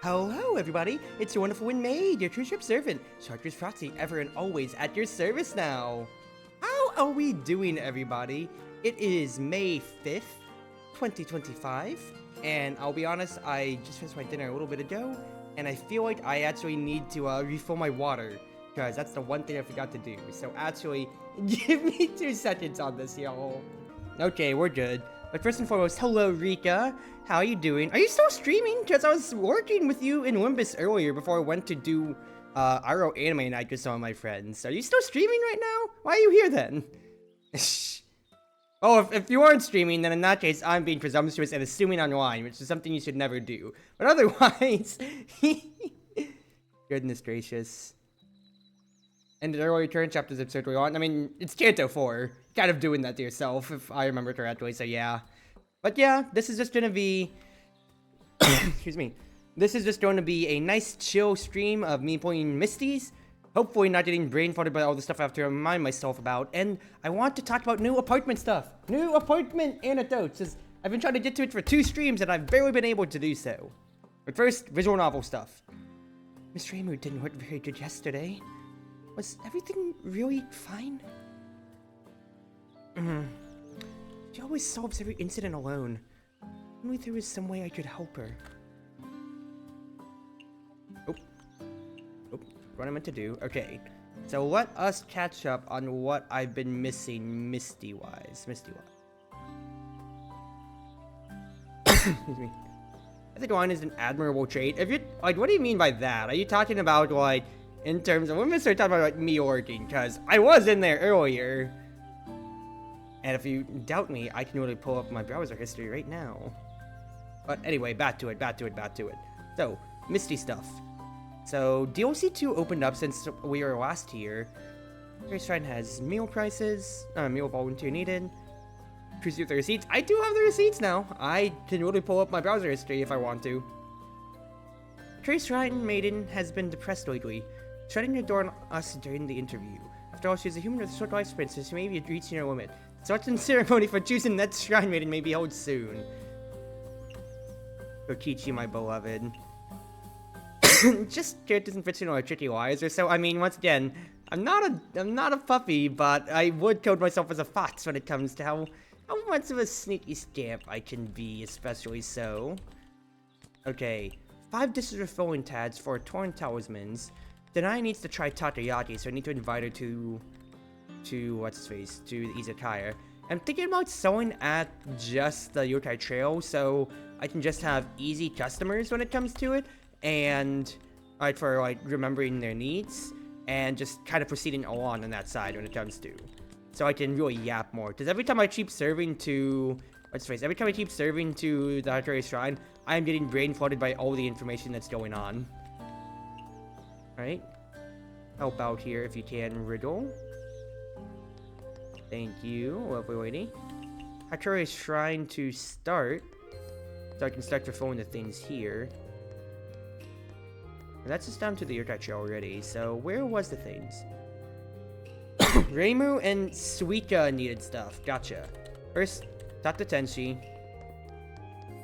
Hello everybody, it's your Wonderful Wind Mage, your Cruz Ship servant, Chartreuse Proxy, ever and always at your service now. How are we doing, everybody? It is May 5th, 2025, and I'll be honest, I just finished my dinner a little bit ago, and I feel like I actually need to refill my water, because that's the one thing I forgot to do. So actually, give me 2 seconds on this, y'all. Okay, we're good. But first and foremost, hello Rika. How are you doing? Are you still streaming? Because I was working with you in Limbus earlier before I went to do IRL anime night with some of my friends. Are you still streaming right now? Why are you here then? Oh, if you aren't streaming, then in that case, I'm being presumptuous and assuming online, which is something you should never do. But otherwise, goodness gracious. And the earlier current chapters of Circle on. I mean, it's Kanto 4. Kind of doing that to yourself, if I remember correctly, so yeah. But yeah, this is just gonna be... excuse me. This is just going to be a nice chill stream of me playing Misties. Hopefully not getting brain farted by all the stuff I have to remind myself about. And I want to talk about new apartment stuff. New apartment anecdotes. As I've been trying to get to it for 2 streams and I've barely been able to do so. But first, visual novel stuff. Miss Raymond didn't work very good yesterday. Was everything really fine? She always solves every incident alone. Only there was some way I could help her. What I meant to do. Okay. So let us catch up on what I've been missing Misty-wise. Excuse me. I think wine is an admirable trait. If you like, what do you mean by that? Are you talking about like in terms of, we're gonna start talking about like me working, because I was in there earlier. And if you doubt me, I can really pull up my browser history right now. But anyway, back to it. So, Misty stuff. So, DLC 2 opened up since we were last here. Grace Shrine has meal prices, meal volunteer needed. Cruise with the receipts. I do have the receipts now. I can really pull up my browser history if I want to. Grace Shrine Maiden has been depressed lately, shutting her door on us during the interview. After all, she's a human with a short lifespan, so she may be reaching her limit. Such a ceremony for choosing that Shrine Maiden may be held soon. Kokichi, my beloved. Just characters in fictional are tricky wise or so. I mean, once again, I'm not a puppy, but I would code myself as a fox when it comes to how much of a sneaky scamp I can be, especially so. Okay, 5 dishes of filling tads for torn talismans. Denai needs to try takoyaki, so I need to invite her to what's his face, to the Izakaya. I'm thinking about selling at just the yokai trail, so I can just have easy customers when it comes to it, and for like remembering their needs, and just kind of proceeding along on that side when it comes to, so I can really yap more. Because every time I keep serving to every time I keep serving to the Chartreuse Shrine, I am getting brain flooded by all the information that's going on. Right? Help out here if you can, Riddle. Thank you, lovely lady. Chartreuse Shrine to start, so I can start fulfilling the things here. And that's just down to the yokai trail already, so where was the things? Reimu and Suika needed stuff, gotcha. First, talk to Tenshi.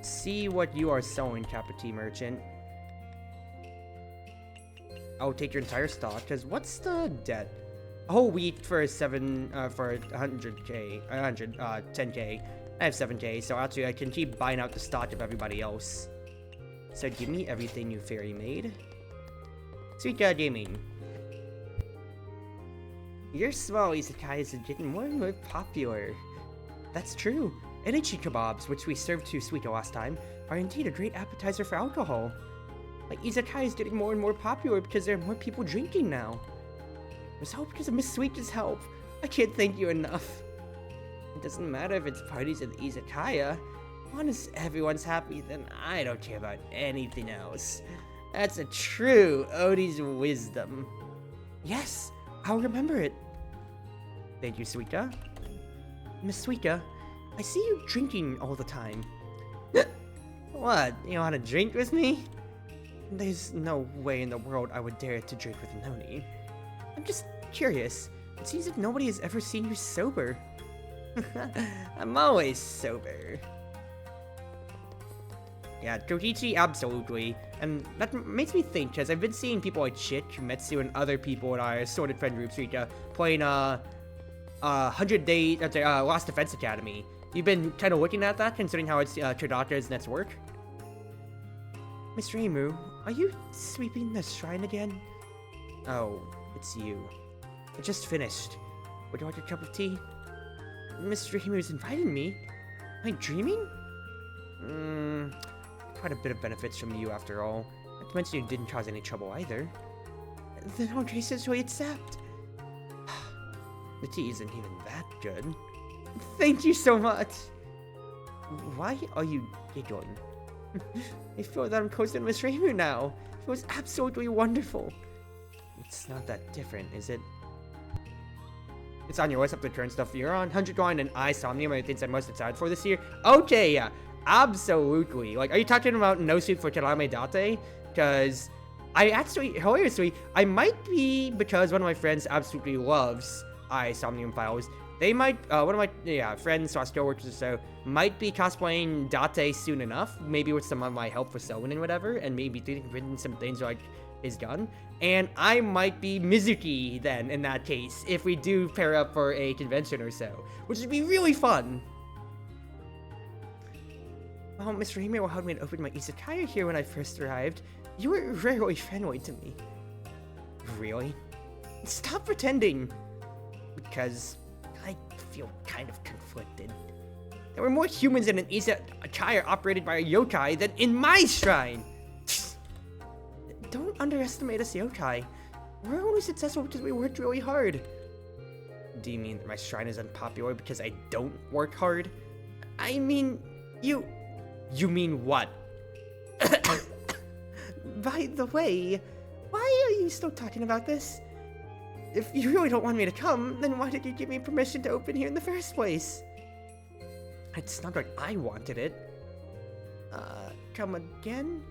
See what you are selling, Kapati Merchant. I'll take your entire stock, because what's the debt? A whole week for 100k, 10k. I have 7k, so actually I can keep buying out the stock of everybody else. So give me everything, you fairy maid. Suika Gaming. Your small izakayas are getting more and more popular. That's true. Energy kebabs, which we served to Suika last time, are indeed a great appetizer for alcohol. Like, izakaya is getting more and more popular because there are more people drinking now. It was all because of Miss Suika's help. I can't thank you enough. It doesn't matter if it's parties at the izakaya. Once everyone's happy, then I don't care about anything else. That's a true Odie's wisdom. Yes, I'll remember it. Thank you, Suika. Miss Suika, I see you drinking all the time. What, you want to drink with me? There's no way in the world I would dare to drink with Noni. I'm just curious. It seems like nobody has ever seen you sober. I'm always sober. Yeah, Kokichi, absolutely. And that makes me think, because I've been seeing people like Chit, Metsu, and other people in our assorted friend groups playing 100 Day Lost Defense Academy. You've been kind of looking at that, considering how it's Tradaka's next work? Miss Reimu, are you sweeping the shrine again? Oh, it's you. I just finished. Would you like a cup of tea? Miss Reimu's inviting me? Am I dreaming? Quite a bit of benefits from you after all. Not to mention you didn't cause any trouble either. Then I'll graciously accept. The tea isn't even that good. Thank you so much! Why are you giggling? I feel that I'm close to Miss Reimu now. It was absolutely wonderful. It's not that different, is it? It's on your list of the current stuff you're on. 100 Grind and Somnium are the things I'm most excited for this year. Okay, yeah. Absolutely. Like, are you talking about No Soup for Terame Date? Because I actually, hilariously, I might be, because one of my friends absolutely loves Somnium Files. They might, one of my friends, skill workers or so, might be cosplaying Date soon enough, maybe with some of my help for sewing and whatever, and maybe written some things like his gun. And I might be Mizuki then, in that case, if we do pair up for a convention or so, which would be really fun. Well, Miss Reimu helped me to open my Izakaya here when I first arrived. You were rarely friendly to me. Really? Stop pretending! Because I feel kind of conflicted. There were more humans in an Izakaya operated by a yokai than in my shrine! Don't underestimate us yokai. We're only successful because we worked really hard. Do you mean that my shrine is unpopular because I don't work hard? I mean, you mean what? By the way, why are you still talking about this? If you really don't want me to come, then why did you give me permission to open here in the first place? It's not like I wanted it. Come again?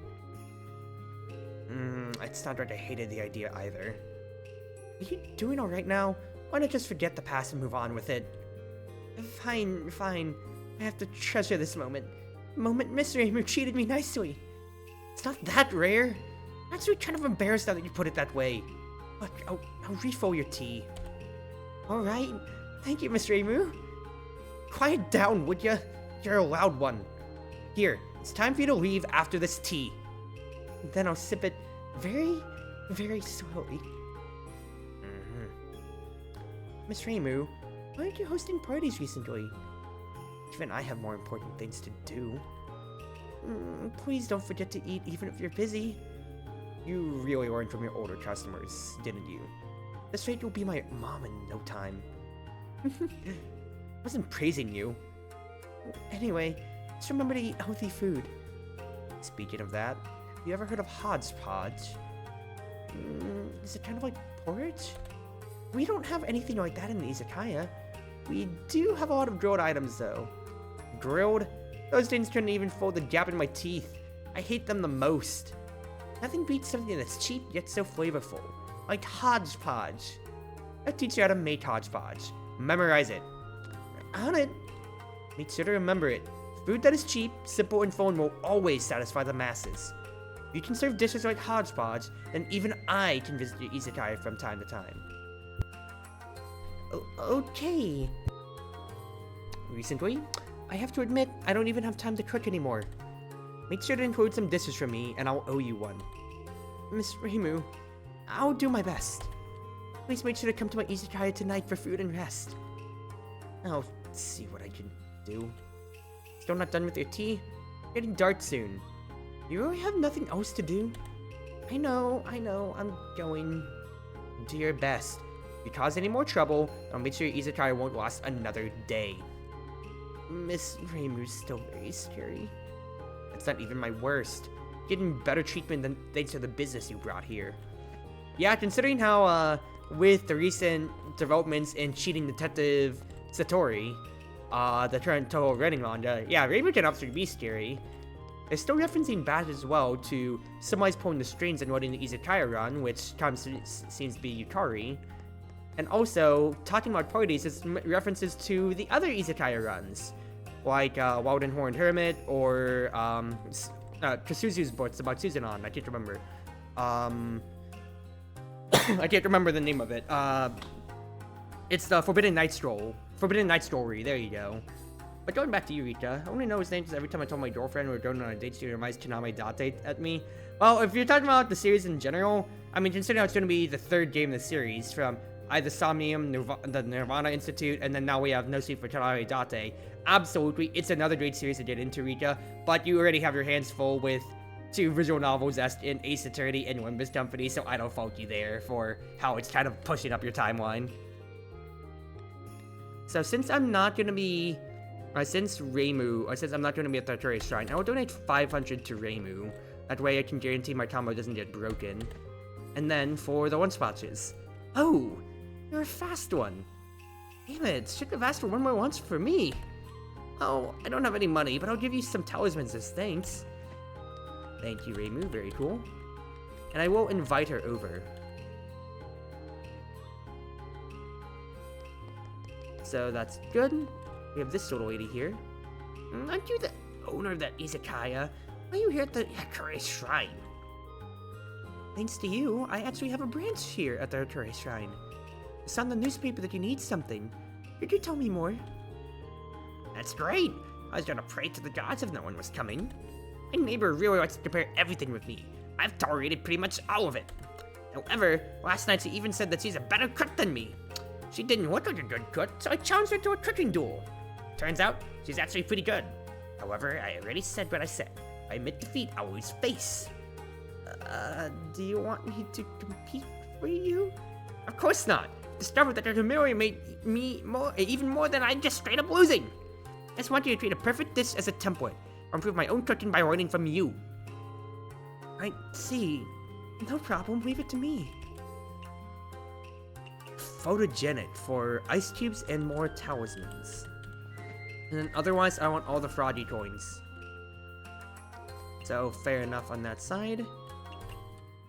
It's not like I hated the idea either. Are you doing alright now? Why not just forget the past and move on with it? Fine. I have to treasure this moment. Moment Miss Reimu treated me nicely. It's not that rare. I'm actually kind of embarrassed now that you put it that way. Look, I'll refill your tea. Alright. Thank you, Miss Reimu. Quiet down, would ya? You're a loud one. Here, it's time for you to leave after this tea. Then I'll sip it very, very slowly. Miss Reimu, why aren't you hosting parties recently? Even I have more important things to do. Please don't forget to eat even if you're busy. You really learned from your older customers, didn't you? This rate you'll be my mom in no time. I wasn't praising you. Anyway, just remember to eat healthy food. Speaking of that, have you ever heard of hodgepodge? Is it kind of like porridge? We don't have anything like that in the Izakaya. We do have a lot of grilled items though. Grilled? Those things couldn't even fill the gap in my teeth. I hate them the most. Nothing beats something that's cheap yet so flavorful. Like hodgepodge. I'll teach you how to make hodgepodge. Memorize it. On it. Make sure to remember it. Food that is cheap, simple, and fun will always satisfy the masses. If you can serve dishes like hodgepodge, then even I can visit your Izakaya from time to time. Okay. Recently, I have to admit, I don't even have time to cook anymore. Make sure to include some dishes for me, and I'll owe you one. Miss Reimu, I'll do my best. Please make sure to come to my Izakaya tonight for food and rest. I'll see what I can do. Still not done with your tea? Getting dark soon. You really have nothing else to do? I know, I'm going. Do your best. If you cause any more trouble, I'll make sure your Izakaya won't last another day. Miss Reimu's still very scary. That's not even my worst. Getting better treatment than thanks to the business you brought here. Yeah, considering how, with the recent developments in cheating detective Satori, the current Toho running manga, yeah, Reimu can absolutely be scary. They're still referencing that as well to somebody's pulling the strings and running the Izakaya run, which seems to be Yukari. And also, talking about parties is references to the other Izakaya runs, like Wild and Horned Hermit, or Kasuzu's book. It's about Suzanon. I can't remember. I can't remember the name of it. It's the Forbidden Night Stroll. Forbidden Night Story. There you go. But going back to you, Rita, I only know his name because every time I told my girlfriend we were going on a date, she reminds Kaname Date at me. Well, if you're talking about the series in general, I mean, considering how it's going to be the third game in the series, from either Somnium, the Nirvana Institute, and then now we have No Sleep for Kaname Date, absolutely, it's another great series to get into, Rita, but you already have your hands full with 2 visual novels in Ace Attorney and Wimbus Company, so I don't fault you there for how it's kind of pushing up your timeline. So since I'm not going to be... since I'm not going to be at the Chartreuse Shrine, I will donate 500 to Reimu. That way I can guarantee my combo doesn't get broken. And then for the one-spotches. Oh! You're a fast one! Damn it, should have asked for one more once for me! Oh, I don't have any money, but I'll give you some talismans as thanks. Thank you, Reimu, very cool. And I will invite her over. So that's good. We have this little lady here. Aren't you the owner of that Izakaya? Why are you here at the Chartreuse Shrine? Thanks to you, I actually have a branch here at the Chartreuse Shrine. It's on the newspaper that you need something. Could you tell me more? That's great! I was gonna pray to the gods if no one was coming. My neighbor really wants to compare everything with me. I've tolerated pretty much all of it. However, last night she even said that she's a better cook than me. She didn't look like a good cook, so I challenged her to a cooking duel. Turns out, she's actually pretty good. However, I already said what I said. If I admit defeat, I'll lose face. Do you want me to compete for you? Of course not. Discovered that you're humiliating me even more than I'm just straight up losing. I just want you to treat a perfect dish as a template, or improve my own cooking by learning from you. I see. No problem, leave it to me. Photogenic for ice cubes and more talismans. And then otherwise, I want all the froggy coins. So, fair enough on that side.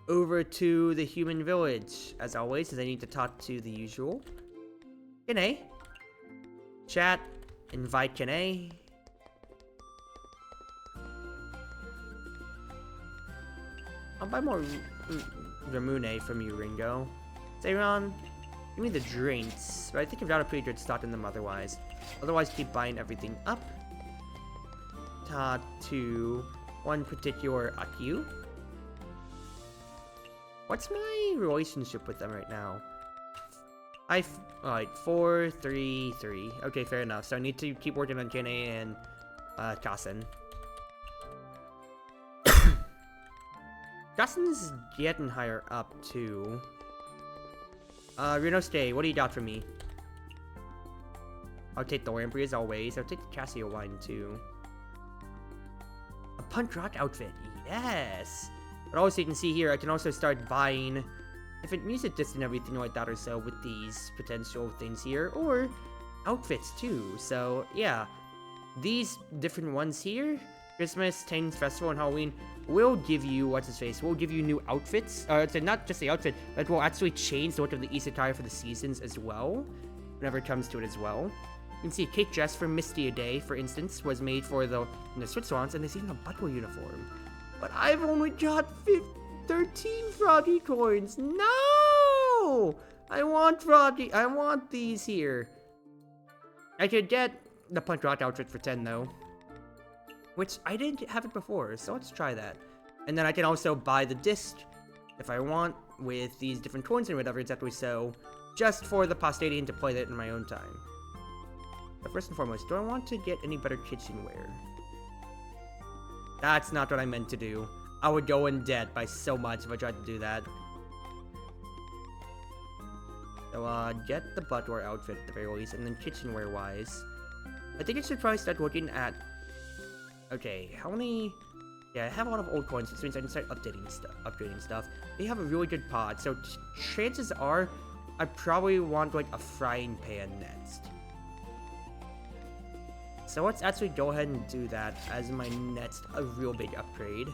Over to the human village, as always, as I need to talk to the usual. Kene. Chat. Invite Kene. I'll buy more Ramune from you, Ringo. Zayron, give me the drinks. But I think I've got a pretty good stock in them otherwise. Otherwise, keep buying everything up. Talk to one particular Akyu. What's my relationship with them right now? Alright, 4, 3, 3. Okay, fair enough. So I need to keep working on Kene and Kassen. Kassen's getting higher up too. Rinosuke, what do you got for me? I'll take the Lamprey as always. I'll take the Casio wine too. A punk rock outfit, yes! But also you can see here, I can also start buying different music discs and everything like that or so with these potential things here, or outfits too. So yeah, these different ones here, Christmas, Tain's Festival, and Halloween, will give you, will give you new outfits. So not just the outfit, but will actually change the look of the Izakaya for the seasons as well, whenever it comes to it as well. You can see a cake dress for Mystia Day, for instance, was made for the Switzerlands, and there's even a butler uniform. But I've only got 13 froggy coins. No! I want these here. I could get the punk rock outfit for 10 though, which I didn't have it before, so let's try that. And then I can also buy the disc if I want with these different coins and whatever exactly so, just for the posterity and to play that in my own time. But first and foremost, do I want to get any better kitchenware? That's not what I meant to do. I would go in debt by so much if I tried to do that. So, get the butler outfit at the very least, and then kitchenware-wise, I think I should probably start looking at... Okay, how many... Yeah, I have a lot of old coins, which means I can start upgrading stuff. They have a really good pod, so chances are I probably want, like, a frying pan next. So let's actually go ahead and do that as my next real big upgrade.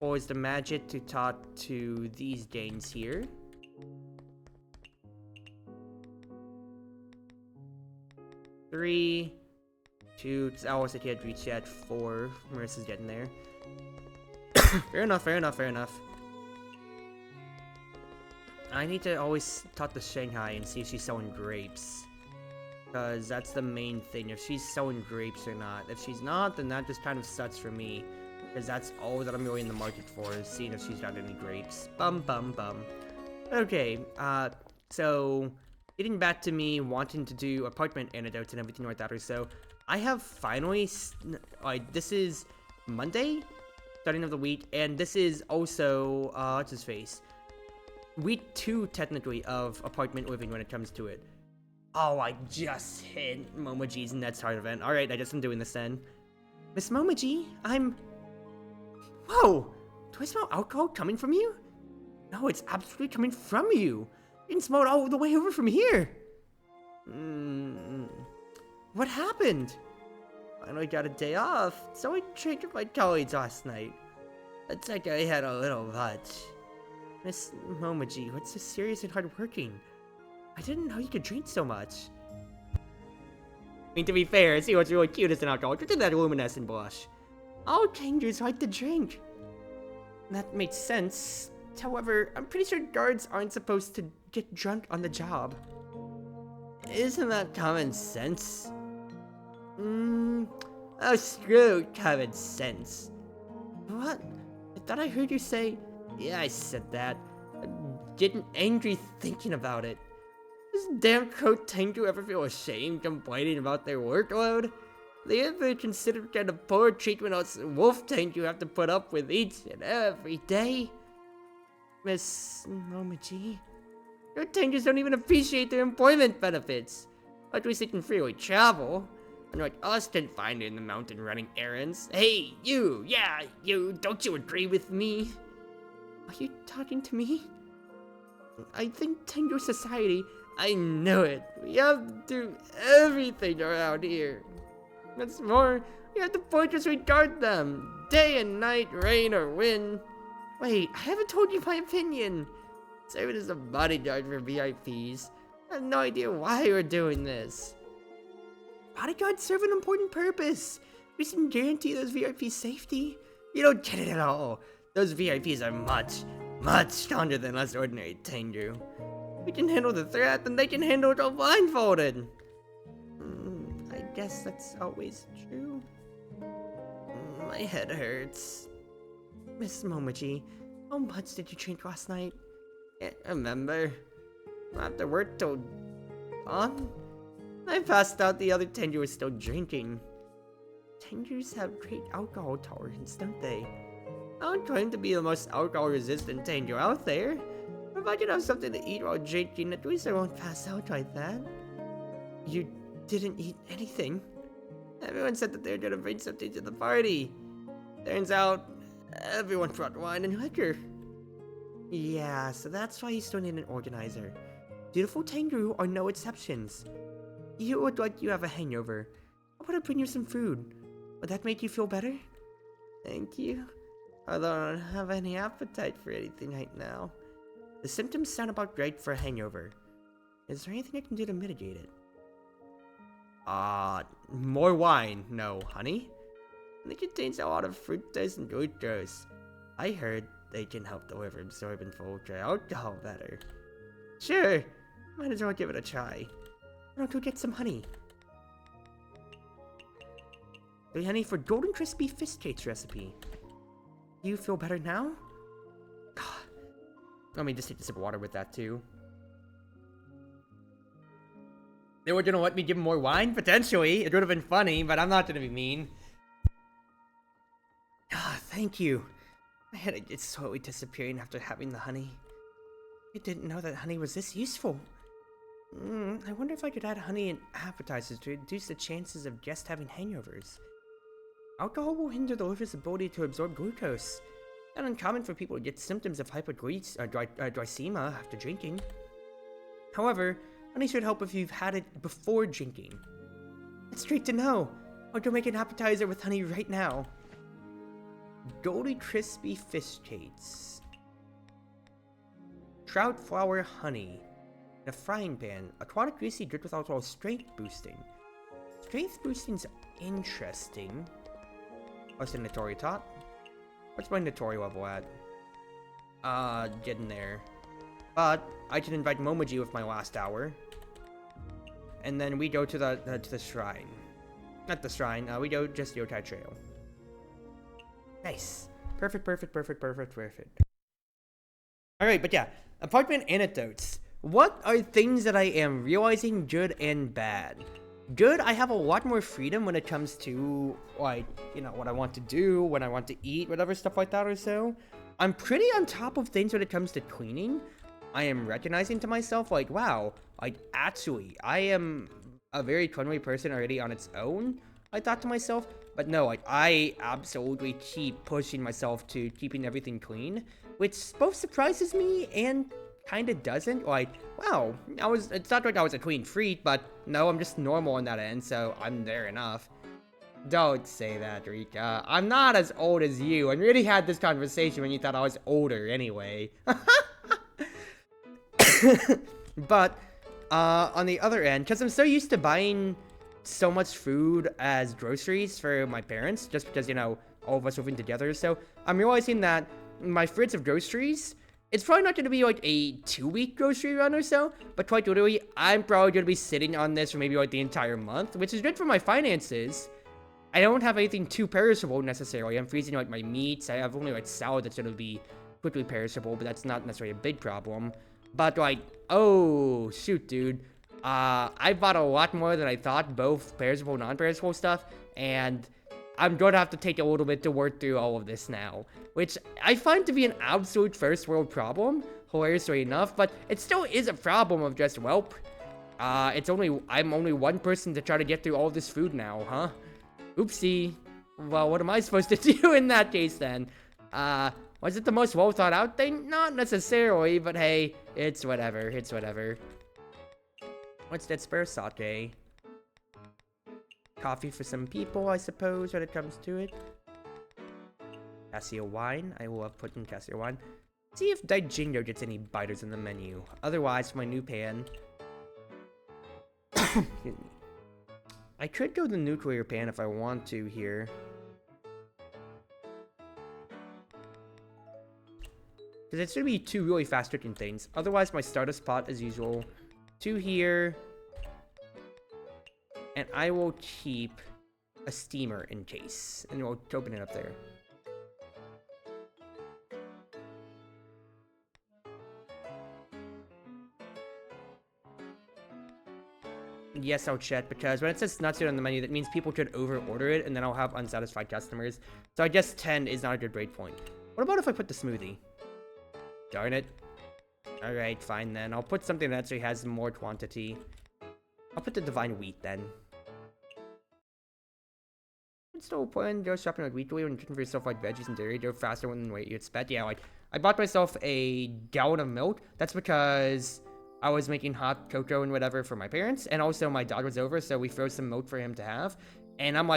Or the magic to talk to these gains here. Three, 2. I also can't reach yet. 4. Marissa's getting there. Fair enough, fair enough, fair enough. I need to always talk to Shanghai and see if she's selling grapes. Because that's the main thing, if she's selling grapes or not. If she's not, then that just kind of sucks for me. Because that's all that I'm really in the market for, is seeing if she's got any grapes. Bum, bum, bum. Okay, so getting back to me wanting to do apartment antidotes and everything like that or so, I have finally, this is Monday, starting of the week, and this is also, what's his face? Week 2, technically, of apartment living when it comes to it. Oh, I just hit Momoji's next hard event. Alright, I guess I'm doing this then. Miss Momoji, Whoa! Do I smell alcohol coming from you? No, it's absolutely coming from you. You can smell it all the way over from here. What happened? I finally got a day off, so I drank with my colleagues last night. It's like I had a little much. Miss Momoji, what's so serious and hardworking? I didn't know you could drink so much. I mean, to be fair, see what's really cute as an alcohol. Drink that luminescent blush. All Tenryus like to drink. That makes sense. However, I'm pretty sure guards aren't supposed to get drunk on the job. Isn't that common sense? Oh, screw common sense. What? I thought I heard you say... Yeah, I said that. I'm getting angry thinking about it. Does damn Coat Tengu ever feel ashamed complaining about their workload? They ever consider what kind of poor treatment us wolf Tengu have to put up with each and every day? Miss Momoji, your Tengus don't even appreciate their employment benefits. At least they can freely travel. Unlike us can find it in the mountain running errands. Hey, you! Yeah, you! Don't you agree with me? Are you talking to me? I think Tengu society, I know it. We have to do everything around here. What's more, we have to fortress regard them. Day and night, rain or wind. Wait, I haven't told you my opinion. Serving as a bodyguard for VIPs. I have no idea why we're doing this. Bodyguards serve an important purpose. We can guarantee those VIPs' safety. You don't get it at all. Those VIPs are much, much stronger than us ordinary Tengu. We can handle the threat, and they can handle it all blindfolded. I guess that's always true. My head hurts. Miss Momoji, how much did you drink last night? Can't remember. After work till dawn? I passed out, the other Tengu was still drinking. Tengus have great alcohol tolerance, don't they? I don't claim to be the most alcohol-resistant Tengu out there. If I could have something to eat while drinking, at least I won't pass out like that. You didn't eat anything? Everyone said that they were gonna bring something to the party. Turns out, everyone brought wine and liquor. Yeah, so that's why you still need an organizer. Beautiful Tengu are no exceptions. You look like you have a hangover. I want to bring you some food. Would that make you feel better? Thank you. Although I don't have any appetite for anything right now. The symptoms sound about right for a hangover. Is there anything I can do to mitigate it? More wine. No, honey. It contains a lot of fructose and glucose. I heard they can help deliver absorbent sulfur alcohol better. Sure, might as well give it a try. Why don't you get some honey? The honey for golden crispy fish cakes recipe. You feel better now? Let me just take a sip of water with that too. They were gonna let me give him more wine? Potentially. It would have been funny, but I'm not gonna be mean. Thank you. My headache is slowly disappearing after having the honey. I didn't know that honey was this useful. I wonder if I could add honey in appetizers to reduce the chances of guests having hangovers. Alcohol will hinder the liver's ability to absorb glucose. Not uncommon for people to get symptoms of hypoglycemia after drinking. However, honey should help if you've had it before drinking. That's great to know. I'll go make an appetizer with honey right now. Golden crispy fish cakes. Trout flour honey. In a frying pan, aquatic greasy dripped with alcohol strength boosting. Strength boosting's Interesting. What's the Notori taught? What's my Notori level at? Getting there. But I can invite Momoji with my last hour. And then we go to the shrine. Not the shrine, we go just Yotai Trail. Nice. Perfect. Alright, but yeah. Apartment anecdotes. What are things that I am realizing good and bad? Good, I have a lot more freedom when it comes to, like, you know, what I want to do, when I want to eat, whatever, stuff like that or so. I'm pretty on top of things when it comes to cleaning. I am recognizing to myself, like, wow, like, actually, I am a very cleanly person already on its own, I thought to myself. But no, like, I absolutely keep pushing myself to keeping everything clean, which both surprises me and kind of doesn't. Like, wow, it's not like I was a clean freak, but no, I'm just normal on that end, so I'm there enough. Don't say that, Rika. I'm not as old as you, and we already had this conversation when you thought I was older anyway. But, on the other end, because I'm so used to buying so much food as groceries for my parents, just because, you know, all of us living together, so I'm realizing that my fridge of groceries, it's probably not going to be like a 2-week grocery run or so, but quite literally, I'm probably going to be sitting on this for maybe like the entire month, which is good for my finances. I don't have anything too perishable necessarily. I'm freezing like my meats. I have only like salad that's going to be quickly perishable, but that's not necessarily a big problem. But like, oh shoot, dude. I bought a lot more than I thought, both perishable and non-perishable stuff, and I'm going to have to take a little bit to work through all of this now, which I find to be an absolute first world problem, hilariously enough, but it still is a problem of just, welp, I'm only one person to try to get through all this food now, huh? Oopsie. Well, what am I supposed to do in that case then? Was it the most well thought out thing? Not necessarily, but hey, it's whatever, What's that spare sake? Coffee for some people, I suppose, when it comes to it. Cassia wine. I will have put in Cassia wine. See if Daijingo gets any biters in the menu. Otherwise, for my new pan. Excuse me. I could go the nuclear pan if I want to here. Because it's going to be 2 really fast cooking things. Otherwise, my Stardust pot, as usual. 2 here. And I will keep a steamer in case. And we'll open it up there. Yes, I'll check, because when it says not on the menu, that means people could over-order it, and then I'll have unsatisfied customers. So I guess 10 is not a good rate point. What about if I put the smoothie? Darn it. Alright, fine then. I'll put something that actually has more quantity. I'll put the divine wheat then. It's no point go shopping like weekly when looking for yourself like veggies and dairy go faster than what you expect. Yeah, like I bought myself a gallon of milk. That's because I was making hot cocoa and whatever for my parents, and also my dog was over, so we froze some milk for him to have. And I'm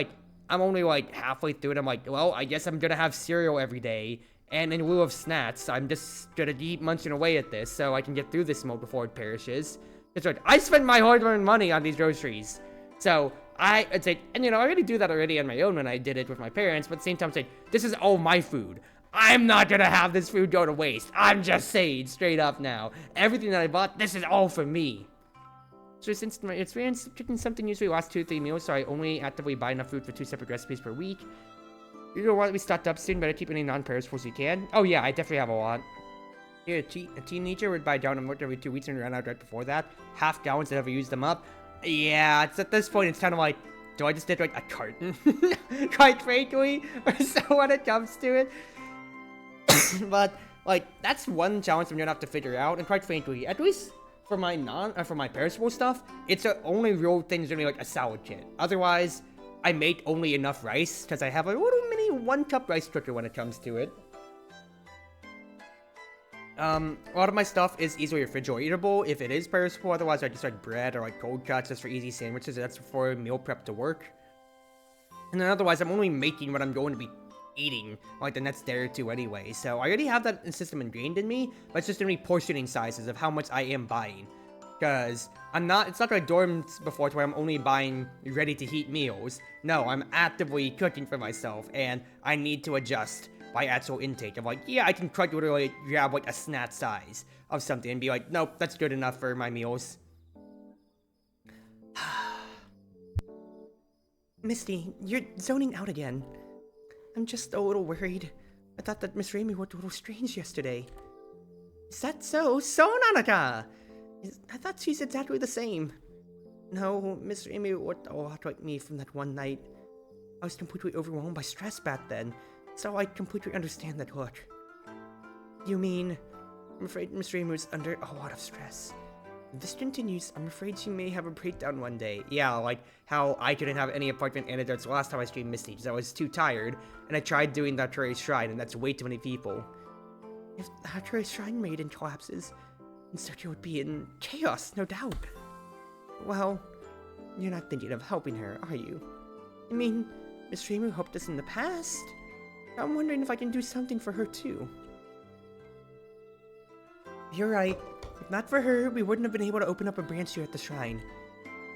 only like halfway through it. I'm like, well, I guess I'm gonna have cereal every day. And in lieu of snacks, I'm just gonna keep munching away at this so I can get through this milk before it perishes. That's right. I spend my hard-earned money on these groceries. So I'd say, and you know, I already do that already on my own when I did it with my parents, but at the same time, I'm saying, this is all my food. I'm not gonna have this food go to waste. I'm just saying straight up now. Everything that I bought, this is all for me. So since my experience, cooking something usually lasts 2 to 3 meals, so I only actively buy enough food for 2 separate recipes per week. You know what, we stocked up soon, better keep any non-perishables you can. Oh yeah, I definitely have a lot. Here, a teenager would buy down and work every 2 weeks and run out right before that. Half gallons to never use them up. Yeah, it's at this point, it's kind of like, do I just get like a carton? Quite frankly, or so when it comes to it. But, like, that's one challenge I'm gonna have to figure out, and quite frankly, at least for my for my perishable stuff, it's the only real thing is gonna be like a salad kit. Otherwise, I make only enough rice, because I have a little mini 1-cup rice cooker when it comes to it. A lot of my stuff is easily refrigeratable if it is perishable, otherwise I just like bread or like cold cuts just for easy sandwiches. That's for meal prep to work. And then otherwise, I'm only making what I'm going to be eating like the next day or 2 anyway. So I already have that system ingrained in me, but it's just gonna be portioning sizes of how much I am buying. Cause it's not like dorms before to where I'm only buying ready-to-heat meals. No, I'm actively cooking for myself, and I need to adjust my actual intake of like, yeah, I can quite literally grab like a snack size of something and be like, nope, that's good enough for my meals. Misty, you're zoning out again. I'm just a little worried. I thought that Miss Raimi looked a little strange yesterday. Is that so? So, Nanaka! I thought she's exactly the same. No, Miss Raimi looked a lot like me from that one night. I was completely overwhelmed by stress back then, so I completely understand that look. You mean, I'm afraid Miss Raimi was under a lot of stress. If this continues, I'm afraid she may have a breakdown one day. Yeah, like how I couldn't have any apartment antidotes last time I streamed Misty because I was too tired, and I tried doing that Chartreuse Shrine, and that's way too many people. If the Chartreuse Shrine Maiden collapses, then Sergio would be in chaos, no doubt. Well, you're not thinking of helping her, are you? I mean, Miss Raimi helped us in the past. I'm wondering if I can do something for her too. You're right. If not for her, we wouldn't have been able to open up a branch here at the shrine.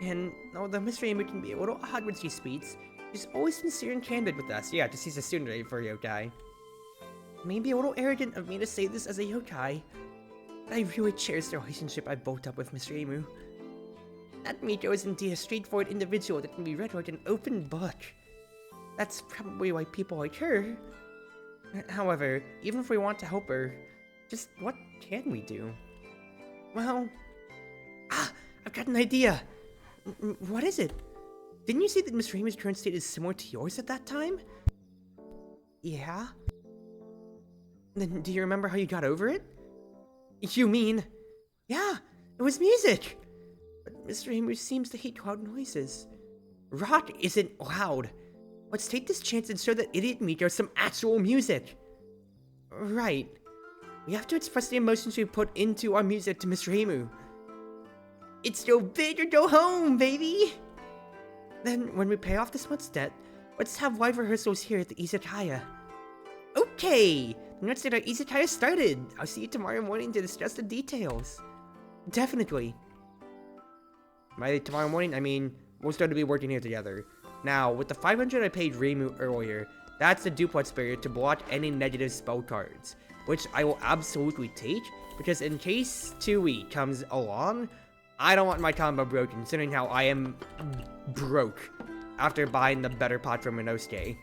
And although Miss Raimi can be a little odd when she speaks, she's always sincere and candid with us. Yeah, just she's a student for a yokai. Maybe a little arrogant of me to say this as a yokai, but I really cherish the relationship I built up with Miss Raimi. That Miko is indeed a straightforward individual that can be read like an open book. That's probably why people like her. However, even if we want to help her, just what can we do? Well, I've got an idea. What is it? Didn't you say that Miss Raimi's current state is similar to yours at that time? Yeah? Then do you remember how you got over it? You mean... Yeah, it was music! But Miss Raimi seems to hate loud noises. Rock isn't loud. Let's take this chance and show that idiot Miko some actual music. Right. We have to express the emotions we put into our music to Miss Raimi. It's go big or go home, baby! Then, when we pay off this month's debt, let's have live rehearsals here at the Izakaya. Okay! Then let's get our Izakaya started! I'll see you tomorrow morning to discuss the details. Definitely. By tomorrow morning, I mean, we'll start to be working here together. Now, with the 500 I paid Reimu earlier, that's the duplex barrier to block any negative spell cards, which I will absolutely take, because in case 2E comes along, I don't want my combo broken, considering how I am broke after buying the better pot from Minosuke.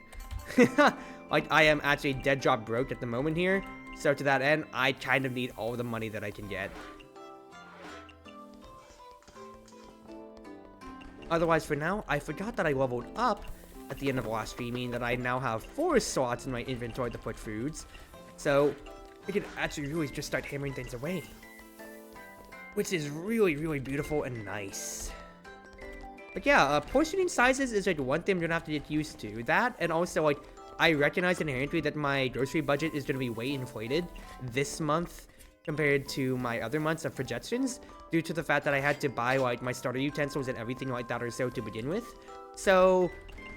Like, I am actually dead drop broke at the moment here, so to that end, I kind of need all the money that I can get. Otherwise, for now, I forgot that I leveled up at the end of the last stream, meaning that I now have 4 slots in my inventory to put foods, so I can actually really just start hammering things away. Which is really, really beautiful and nice. But yeah, portioning sizes is like one thing I'm gonna have to get used to. That, and also like, I recognize inherently that my grocery budget is gonna be way inflated this month compared to my other months of projections, due to the fact that I had to buy like my starter utensils and everything like that or so to begin with. So,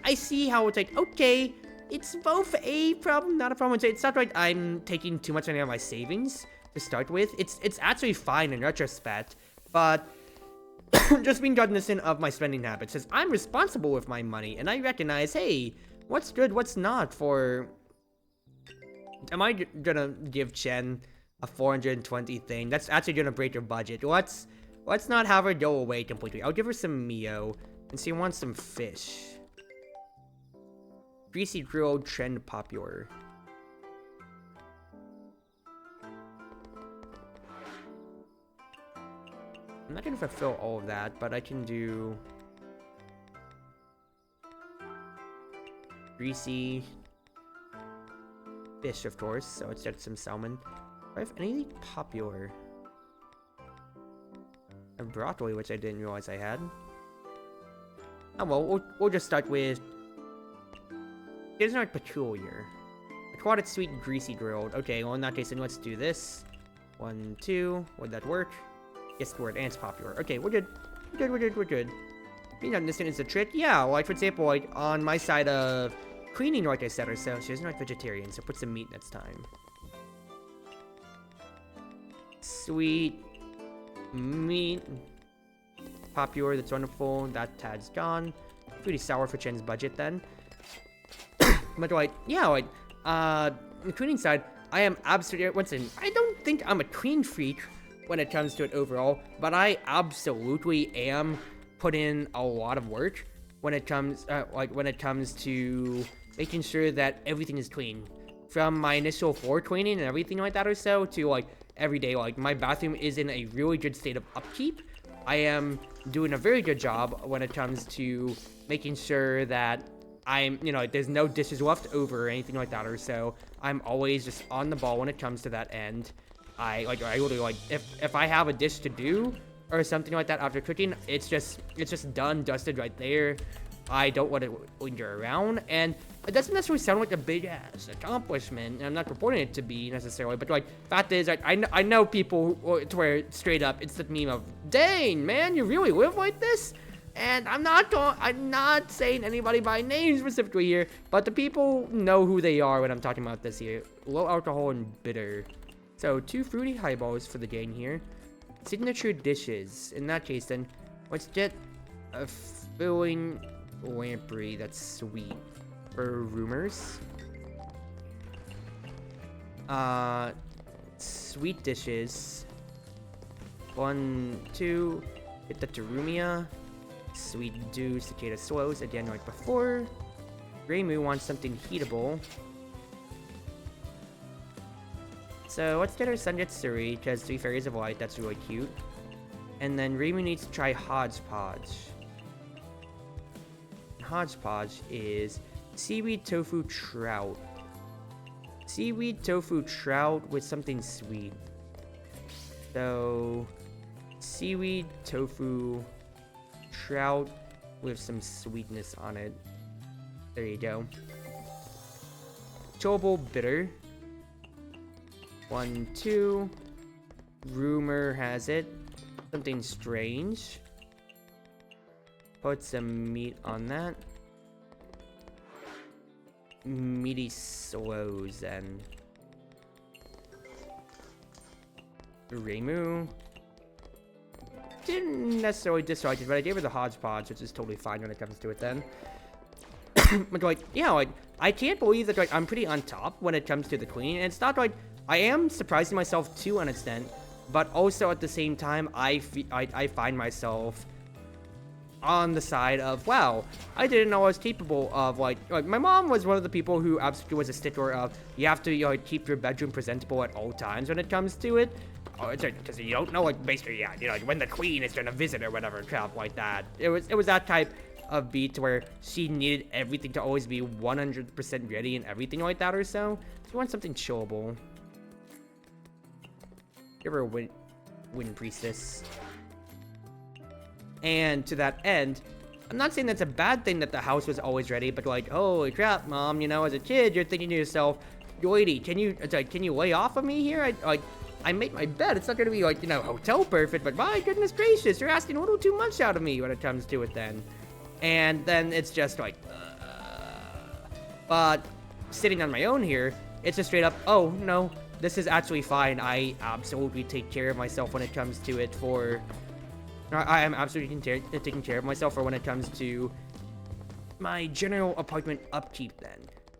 I see how it's like, okay, it's both a problem, not a problem. It's not like I'm taking too much money out of my savings to start with. It's actually fine in retrospect, but just being cognizant of my spending habits, says I'm responsible with my money, and I recognize, hey, what's good, what's not for... Am I gonna give Chen a 420 thing? That's actually gonna break her budget. Let's not have her go away completely. I'll give her some Mio, and she wants some fish. Greasy grilled trend popular. I'm not gonna fulfill all of that, but I can do greasy fish, of course. So let's get some salmon. Do I have anything popular? I have broccoli, which I didn't realize I had. Oh well, we'll just start with. It's not peculiar. I called it sweet greasy grilled. Okay, well in that case, then let's do this. 1, 2. Would that work? Yes, the word, and it's popular. Okay, we're good. We're good. Being omniscient is a trick. Yeah, like for example, like on my side of cleaning, like I said, ourselves, she doesn't like vegetarian, so put some meat next time. Sweet meat. Popular, that's wonderful. That tag's gone. Pretty sour for Chen's budget then. But like, yeah, like, the cleaning side, I am absolutely, once again, I don't think I'm a clean freak when it comes to it overall, but I absolutely am put in a lot of work when it comes, when it comes to making sure that everything is clean. From my initial floor cleaning and everything like that or so, to like every day, like my bathroom is in a really good state of upkeep. I am doing a very good job when it comes to making sure that I'm, there's no dishes left over or anything like that or so. I'm always just on the ball when it comes to that end. I literally, like, if I have a dish to do or something like that after cooking, it's just done, dusted right there. I don't want to linger around, and it doesn't necessarily sound like a big ass accomplishment, and I'm not purporting it to be necessarily, but like, fact is, I know people to where straight up it's the meme of, dang man, you really live like this? And I'm not saying anybody by name specifically here, but the people know who they are when I'm talking about this here. Low alcohol and bitter. So 2 fruity highballs for the gang here. Signature dishes. In that case then, let's get a filling lamprey that's sweet. For rumors. Sweet dishes. 1, 2. Get the Terumia. Sweet Dew, Cicada Slows, again like before. Reimu wants something heatable. So let's get our Sunjetsuri, because 3 Fairies of Light, that's really cute. And then Reimu needs to try Hodgepodge. Hodgepodge is Seaweed Tofu Trout. Seaweed Tofu Trout with something sweet. So, Seaweed Tofu Trout with some sweetness on it. There you go. Chewable Bitter. 1, 2. Rumor has it. Something strange. Put some meat on that. Meaty slows and Reimu. Didn't necessarily dislike it, but I gave her the Hodgepodge, which is totally fine when it comes to it then. But like, yeah, like, I can't believe that like I'm pretty on top when it comes to the cleaning. And it's not like I am surprising myself to an extent, but also at the same time, I find myself on the side of, wow, I didn't know I was capable of, like my mom was one of the people who absolutely was a stickler of, you have to keep your bedroom presentable at all times when it comes to it. Oh, it's because you don't know, like, basically, yeah, like, when the queen is gonna visit or whatever, crap like that. It was that type of beat where she needed everything to always be 100% ready and everything like that or so. She wants something chillable. Give her a Wind Priestess. And to that end, I'm not saying that's a bad thing that the house was always ready, but like, holy crap, mom, as a kid, you're thinking to yourself, lady, can you lay off of me here? I made my bed. It's not gonna be like, hotel perfect, but my goodness gracious, you're asking a little too much out of me when it comes to it then. And then it's just like, but sitting on my own here, it's just straight up, oh no, this is actually fine. I absolutely take care of myself when it comes to it I am absolutely taking care of myself for when it comes to my general apartment upkeep then.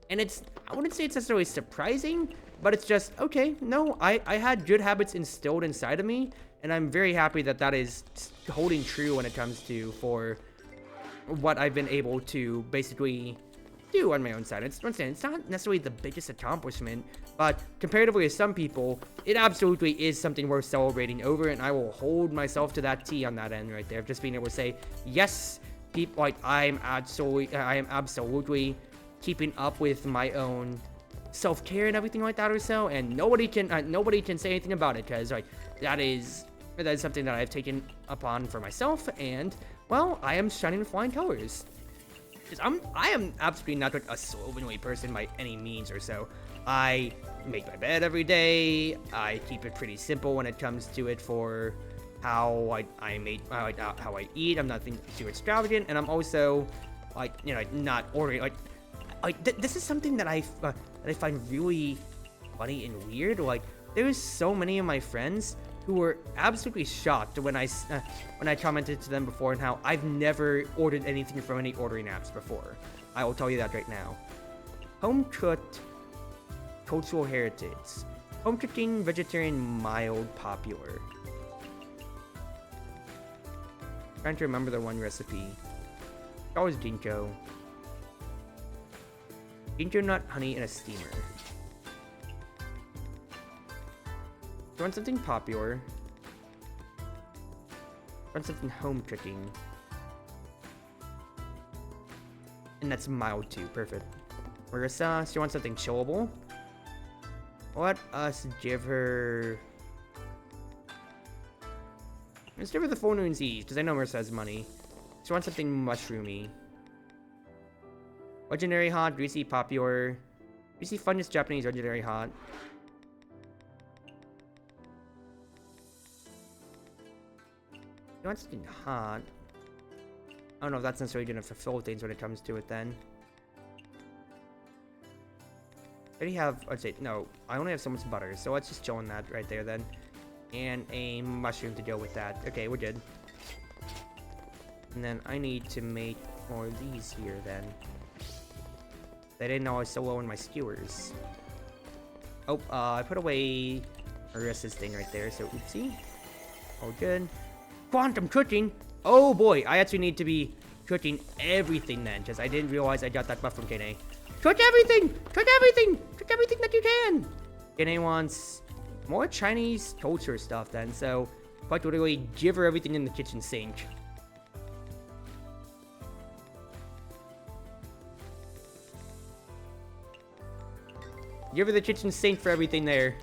And I wouldn't say it's necessarily surprising, but it's just, okay, no, I had good habits instilled inside of me, and I'm very happy that that is holding true when it comes to for what I've been able to basically do on my own side. It's not necessarily the biggest accomplishment, but comparatively to some people, it absolutely is something worth celebrating over, and I will hold myself to that T on that end right there, just being able to say, yes, people, like, I am absolutely keeping up with my own self-care and everything like that or so, and nobody can say anything about it, because like that is something that I've taken upon for myself, and well, I am shining flying colors. Because I am absolutely not like a slovenly person by any means or so. I make my bed every day. I keep it pretty simple when it comes to it for how how I eat. I'm nothing too extravagant, and I'm also not ordering this is something that I find really funny and weird. Like, there's so many of my friends who were absolutely shocked when I commented to them before and how I've never ordered anything from any ordering apps before. I will tell you that right now. Home cooked, cultural heritage. Home cooking, vegetarian, mild, popular. Trying to remember the one recipe. Always ginkgo. Ginkgo nut, honey, and a steamer. You want something popular? Want something home cooking? And that's mild too, perfect. Marissa, so you want something chillable? Let us give her... Let's give her the full moon's eve, because I know Marissa has money. She wants something mushroomy. Legendary hot, greasy, popular. Greasy, fungus, Japanese, legendary hot. You want something hot? I don't know if that's necessarily going to fulfill things when it comes to it then. I already have, let's say, no, I only have so much butter, so let's just chill on that right there then. And a mushroom to go with that. Okay, we're good. And then I need to make more of these here then. I didn't know I was so low in my skewers. Oh, I put away Marissa's thing right there, so oopsie. All good. Quantum cooking! Oh boy, I actually need to be cooking everything then, because I didn't realize I got that buff from Kene. Cook everything! Cook everything! Cook everything that you can! Kene wants more Chinese culture stuff then, so quite literally give her everything in the kitchen sink. Give her the kitchen sink for everything there.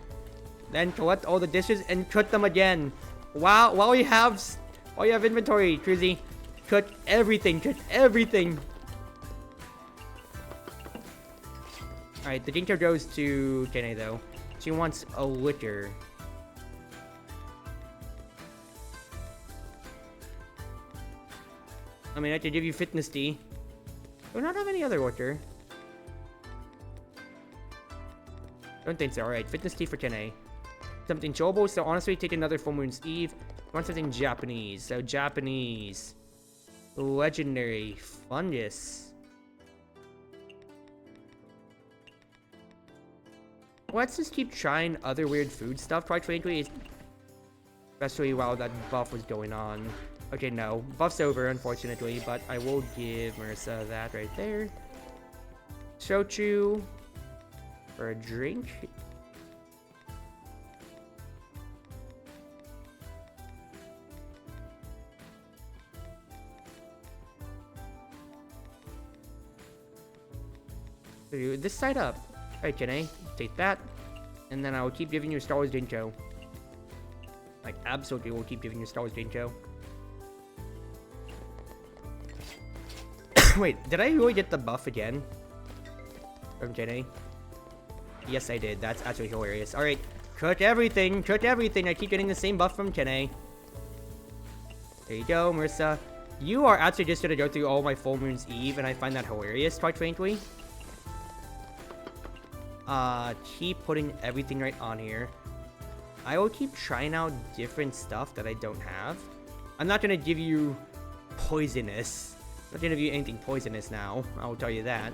Then collect all the dishes and cook them again. Wow, while you have inventory, Cruzy, cook everything, cook everything. Alright, the ginkgo goes to Kene though. She wants a liquor. I mean, I could give you fitness tea. Do not have any other liquor. Don't think so. Alright, fitness tea for Kene. Something chillable, so honestly take another full moon's eve. Want something Japanese. So Japanese. Legendary. Fungus. Let's just keep trying other weird food stuff, quite frankly. Especially while that buff was going on. Okay, no. Buff's over, unfortunately, but I will give Marissa that right there. Shochu. For a drink. This side up. Alright, Kene, take that. And then I will keep giving you Star Wars Ginkgo. Like, absolutely will keep giving you Star Wars Ginkgo. Wait, did I really get the buff again? From Kene? Yes, I did. That's actually hilarious. Alright, cook everything. Cook everything. I keep getting the same buff from Kene. There you go, Marissa. You are actually just gonna go through all my full moon's eve, and I find that hilarious, quite frankly. Keep putting everything right on here. I will keep trying out different stuff that I don't have. I'm not gonna give you poisonous. I'm not gonna give you anything poisonous now. I will tell you that.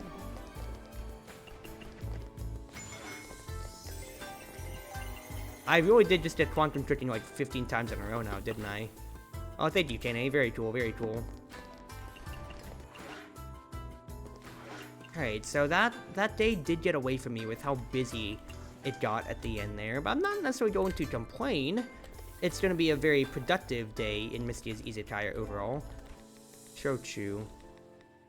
I really did just get quantum tricking like 15 times in a row now, didn't I? Oh, thank you, Kene. Very cool, very cool. Alright, so that day did get away from me with how busy it got at the end there, but I'm not necessarily going to complain. It's going to be a very productive day in Mystia's Izakaya overall. Shochu.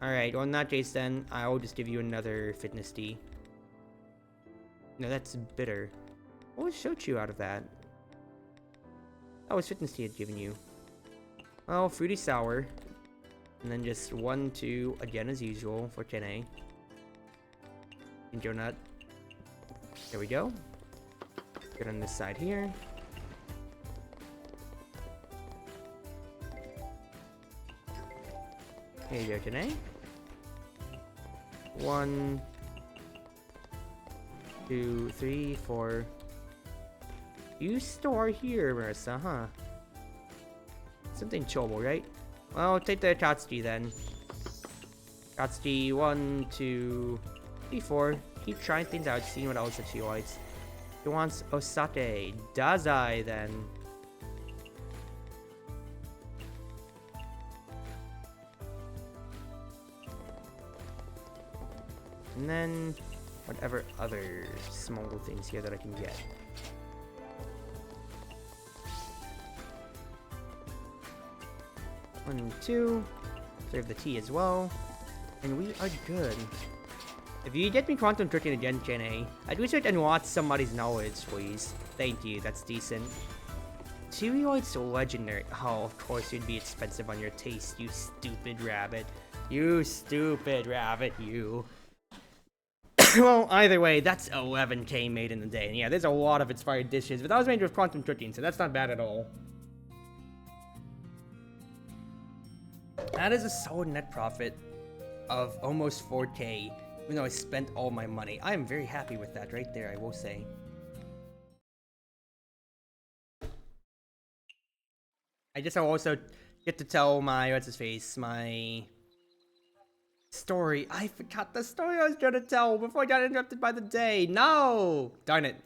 Alright, well in that case then, I'll just give you another fitness tea. No, that's bitter. What was Shochu out of that? Oh, it's fitness tea had given you. Well, fruity sour. And then just 1, 2, again as usual for Kene. Ginkgo nut. There we go. Get on this side here. There you go, Kene. 1, 2, 3, 4. You store here, Marissa, huh? Something chillable, right? Well, take the Tatsuki then. Tatsuki 1, 2, 3, 4. Keep trying things out, seeing what else that she likes. She wants Osake. Dazai then. And then whatever other small things here that I can get. One, two. Serve the tea as well. And we are good. If you get me quantum tricking again, Jenny, I'd wish I'd unwatch somebody's knowledge, please. Thank you, that's decent. Cheerioid's legendary. Oh, of course you'd be expensive on your taste, you stupid rabbit. You stupid rabbit, you. Well, either way, that's 11k made in a day. And yeah, there's a lot of inspired dishes, but that was made with quantum tricking, so that's not bad at all. That is a solid net profit of almost 4k, even though I spent all my money. I am very happy with that right there, I will say. I guess I'll also get to tell my, my story. I forgot the story I was trying to tell before I got interrupted by the day. No! Darn it.